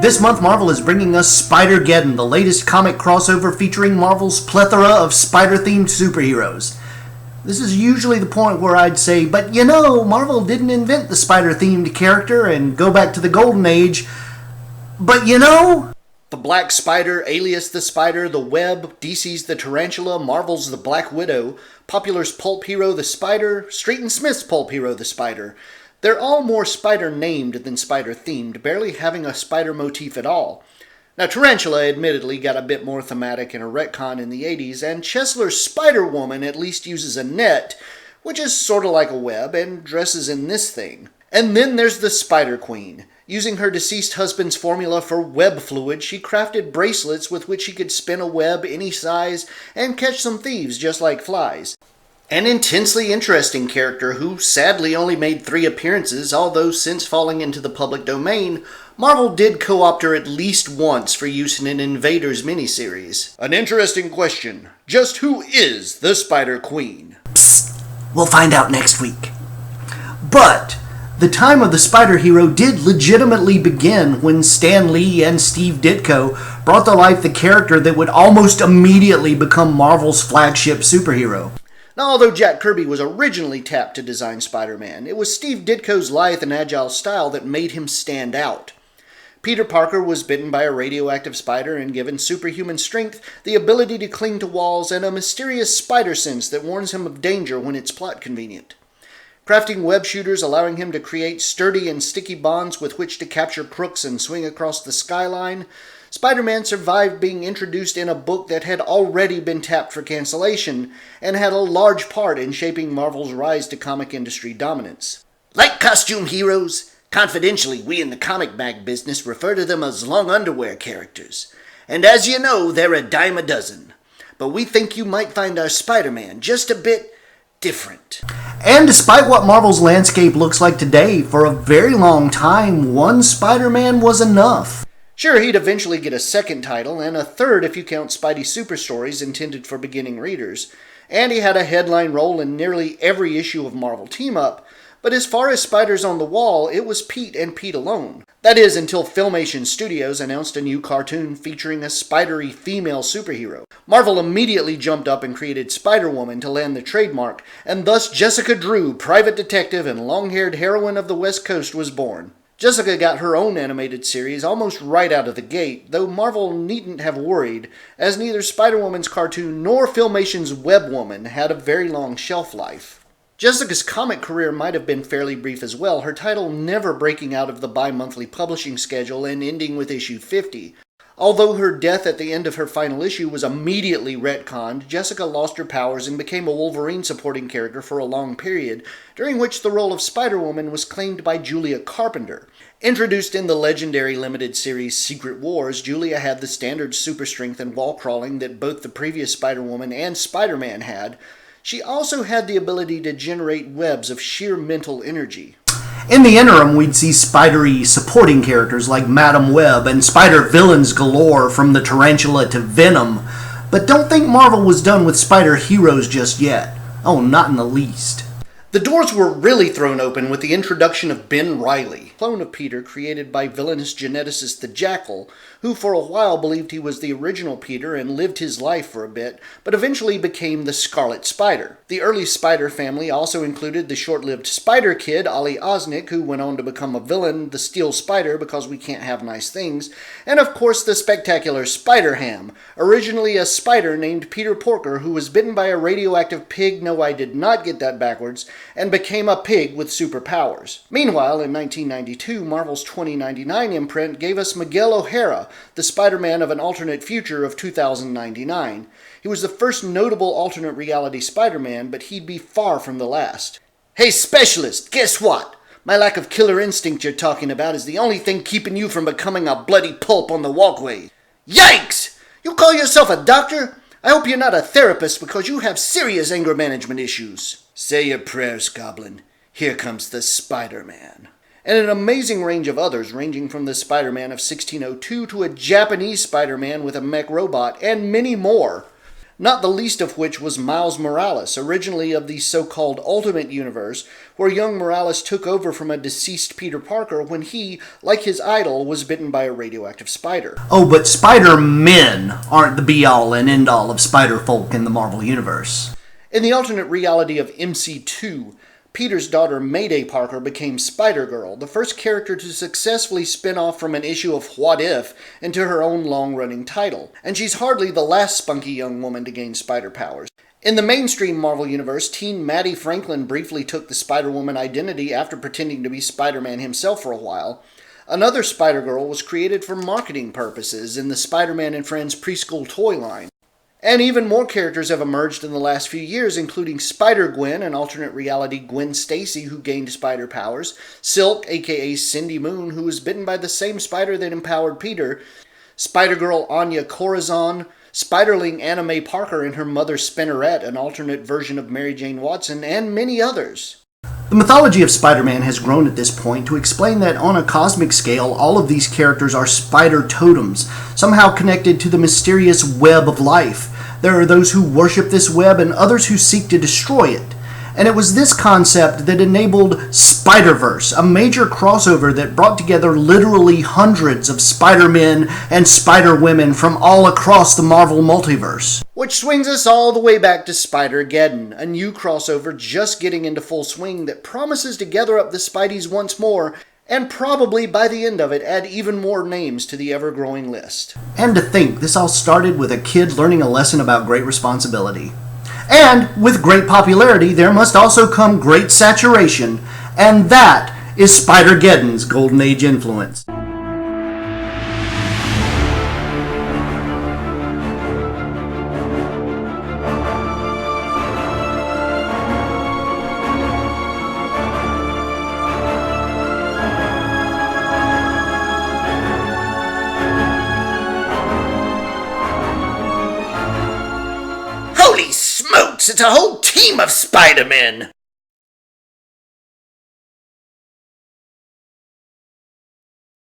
This month, Marvel is bringing us Spider-Geddon, the latest comic crossover featuring Marvel's plethora of spider-themed superheroes. This is usually the point where I'd say, but you know, Marvel didn't invent the spider-themed character and go back to the Golden Age. But you know... The Black Spider, alias the Spider, the Web, DC's the Tarantula, Marvel's the Black Widow, Popular's pulp hero the Spider, Street and Smith's pulp hero the Spider. They're all more spider-named than spider-themed, barely having a spider motif at all. Now, Tarantula admittedly got a bit more thematic in a retcon in the 80s, and Chesler's SpiderWoman at least uses a net, which is sort of like a web, and dresses in this thing. And then there's the Spider Queen. Using her deceased husband's formula for web fluid, she crafted bracelets with which she could spin a web any size and catch some thieves just like flies. An intensely interesting character who sadly only made 3 appearances, although since falling into the public domain, Marvel did co-opt her at least once for use in an Invaders miniseries. An interesting question. Just who is the Spider Queen? Psst, we'll find out next week. But the time of the Spider Hero did legitimately begin when Stan Lee and Steve Ditko brought to life the character that would almost immediately become Marvel's flagship superhero. Now, although Jack Kirby was originally tapped to design Spider-Man, it was Steve Ditko's lithe and agile style that made him stand out. Peter Parker was bitten by a radioactive spider and given superhuman strength, the ability to cling to walls, and a mysterious spider sense that warns him of danger when it's plot convenient. Crafting web shooters allowing him to create sturdy and sticky bonds with which to capture crooks and swing across the skyline, Spider-Man survived being introduced in a book that had already been tapped for cancellation and had a large part in shaping Marvel's rise to comic industry dominance. Like costume heroes, confidentially we in the comic bag business refer to them as long underwear characters. And as you know, they're a dime a dozen. But we think you might find our Spider-Man just a bit different. And despite what Marvel's landscape looks like today, for a very long time, one Spider-Man was enough. Sure, he'd eventually get a second title, and a third if you count Spidey Super Stories intended for beginning readers, and he had a headline role in nearly every issue of Marvel Team-Up, but as far as Spiders on the Wall, it was Pete and Pete alone. That is, until Filmation Studios announced a new cartoon featuring a spidery female superhero. Marvel immediately jumped up and created SpiderWoman to land the trademark, and thus Jessica Drew, private detective and long-haired heroine of the West Coast, was born. Jessica got her own animated series almost right out of the gate, though Marvel needn't have worried, as neither Spider-Woman's cartoon nor Filmation's Web Woman had a very long shelf life. Jessica's comic career might have been fairly brief as well, her title never breaking out of the bi-monthly publishing schedule and ending with issue 50. Although her death at the end of her final issue was immediately retconned, Jessica lost her powers and became a Wolverine supporting character for a long period, during which the role of Spider-Woman was claimed by Julia Carpenter. Introduced in the legendary limited series Secret Wars, Julia had the standard super strength and wall crawling that both the previous Spider-Woman and Spider-Man had. She also had the ability to generate webs of sheer mental energy. In the interim, we'd see spidery supporting characters like Madam Web and spider-villains galore from the Tarantula to Venom. But don't think Marvel was done with SpiderHeroes just yet. Oh, not in the least. The doors were really thrown open with the introduction of Ben Reilly, clone of Peter created by villainous geneticist the Jackal, who for a while believed he was the original Peter and lived his life for a bit, but eventually became the Scarlet Spider. The early Spider family also included the short-lived Spider Kid, Ollie Osnick, who went on to become a villain, the Steel Spider because we can't have nice things, and of course the spectacular Spider-Ham, originally a spider named Peter Porker who was bitten by a radioactive pig, no I did not get that backwards, and became a pig with superpowers. Meanwhile, in 1992, Marvel's 2099 imprint gave us Miguel O'Hara, the Spider-Man of an alternate future of 2099. He was the first notable alternate reality Spider-Man, but he'd be far from the last. Hey specialist, guess what? My lack of killer instinct you're talking about is the only thing keeping you from becoming a bloody pulp on the walkway. Yikes! You call yourself a doctor? I hope you're not a therapist because you have serious anger management issues. Say your prayers, Goblin. Here comes the Spider-Man. And an amazing range of others, ranging from the Spider-Man of 1602 to a Japanese Spider-Man with a mech robot, and many more. not the least of which was Miles Morales, originally of the so-called Ultimate Universe, where young Morales took over from a deceased Peter Parker when he, like his idol, was bitten by a radioactive spider. Oh, but Spider-Men aren't the be-all and end-all of Spider-Folk in the Marvel Universe. In the alternate reality of MC2, Peter's daughter Mayday Parker became Spider-Girl, the first character to successfully spin off from an issue of What If into her own long-running title. And she's hardly the last spunky young woman to gain spider powers. In the mainstream Marvel Universe, teen Maddie Franklin briefly took the Spider-Woman identity after pretending to be Spider-Man himself for a while. Another Spider-Girl was created for marketing purposes in the Spider-Man and Friends preschool toy line. And even more characters have emerged in the last few years, including Spider-Gwen, an alternate reality Gwen Stacy who gained spider powers, Silk, aka Cindy Moon, who was bitten by the same spider that empowered Peter, Spider-Girl Anya Corazon, Spiderling Anna Mae Parker and her mother Spinneret, an alternate version of Mary Jane Watson, and many others. The mythology of Spider-Man has grown at this point to explain that on a cosmic scale, all of these characters are spider totems, somehow connected to the mysterious web of life. There are those who worship this web and others who seek to destroy it. And it was this concept that enabled Spiderverse, a major crossover that brought together literally hundreds of Spider-Men and Spider-Women from all across the Marvel multiverse. Which swings us all the way back to Spider-Geddon, a new crossover just getting into full swing that promises to gather up the Spideys once more, and probably by the end of it add even more names to the ever-growing list. And to think, this all started with a kid learning a lesson about great responsibility. And with great popularity, there must also come great saturation, and that is Spider-Geddon's Golden Age influence. Holy smokes, it's a whole team of Spider-Men!